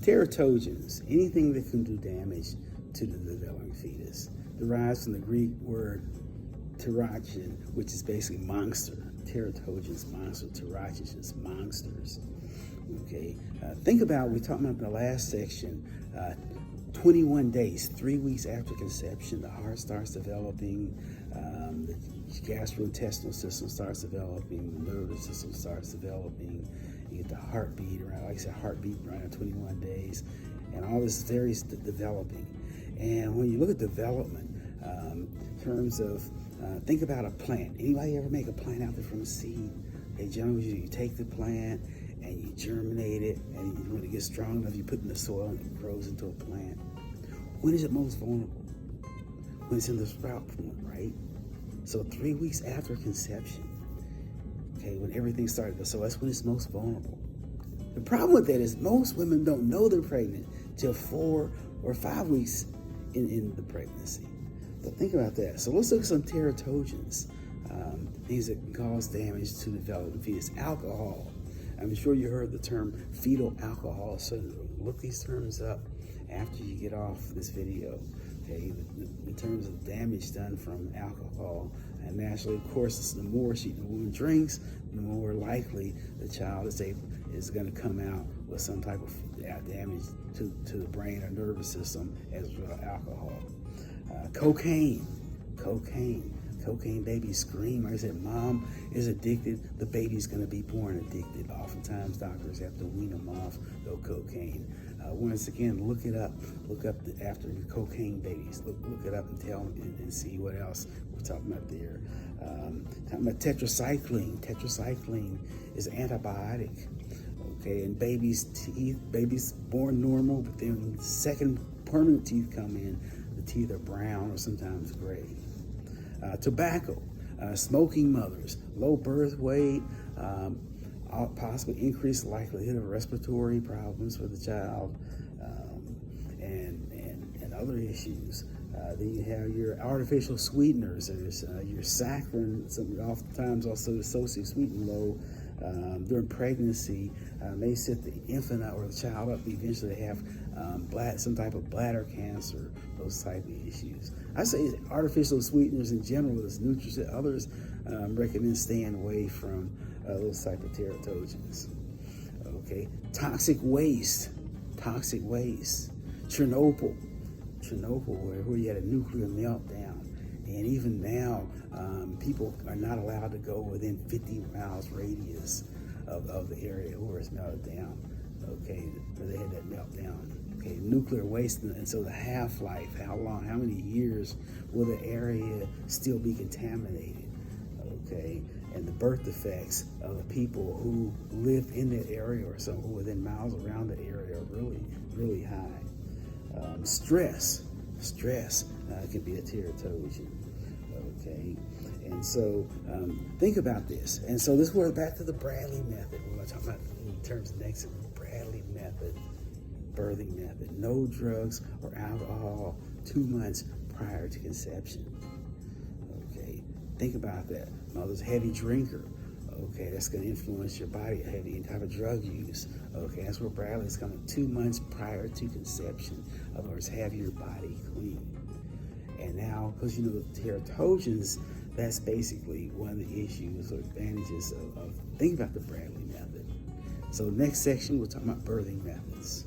Teratogens, anything that can do damage to the developing fetus, derives from the Greek word teratogen, which is basically monster. Teratogens, monster, teratogens, monsters. Okay, think about, we talked about in the last section, 21 days, 3 weeks after conception, the heart starts developing, the gastrointestinal system starts developing, the nervous system starts developing, you get the heartbeat around, like I said, heartbeat around 21 days, and all this varies developing. And when you look at development, in terms of, think about a plant. Anybody ever make a plant out there from a seed? Okay, generally you take the plant and you germinate it, and when it gets strong enough, you put it in the soil and it grows into a plant. When is it most vulnerable? When it's in the sprout form, right? So 3 weeks after conception, okay, when everything started, so that's when it's most vulnerable. The problem with that is most women don't know they're pregnant till 4 or 5 weeks in the pregnancy. But think about that. So let's look at some teratogens, things that can cause damage to the developing fetus. Alcohol. I'm sure you heard the term fetal alcohol syndrome. Look these terms up after you get off this video. Okay, in terms of damage done from alcohol. And naturally, of course, the more the woman drinks, the more likely the child is going to come out with some type of damage to the brain or nervous system as a result of alcohol. Cocaine babies scream. Like I said, mom is addicted, the baby's going to be born addicted. Oftentimes doctors have to wean them off the cocaine. Once again, look it up. Look up after cocaine babies. Look it up and tell and see what else we're talking about there. Talking about tetracycline. Tetracycline is an antibiotic. Okay, and babies' teeth, babies born normal, but then when the second permanent teeth come in, the teeth are brown or sometimes gray. Tobacco, smoking mothers, low birth weight, possibly increased likelihood of respiratory problems for the child, and other issues. Then you have your artificial sweeteners. There's your saccharin, oftentimes also associated sweetener low during pregnancy, may set the infant up or the child up, eventually have some type of bladder cancer, those type of issues. I say artificial sweeteners in general is nutrient. Others recommend staying away from those type of teratogens. Okay, toxic waste. Chernobyl, where you had a nuclear meltdown. And even now, people are not allowed to go within 50 miles radius of the area where it's melted down. Okay, where they had that meltdown. Okay, nuclear waste, and so the half-life, how long, how many years will the area still be contaminated? Okay, and the birth defects of the people who lived in that area or so within miles around the area are really, really high. Stress can be a teratogen. Okay, and so think about this. And so this we're back to the Bradley method. We're going to talk about in terms of next Bradley method, birthing method. No drugs or alcohol 2 months prior to conception. Okay, think about that. Mother's a heavy drinker. Okay, that's going to influence your body, heavy type of drug use. Okay, that's where Bradley's coming 2 months prior to conception. In other words, have your body clean. And now, because you know the teratogens, that's basically one of the issues or advantages of think about the Bradley method. So next section, we're talking about birthing methods.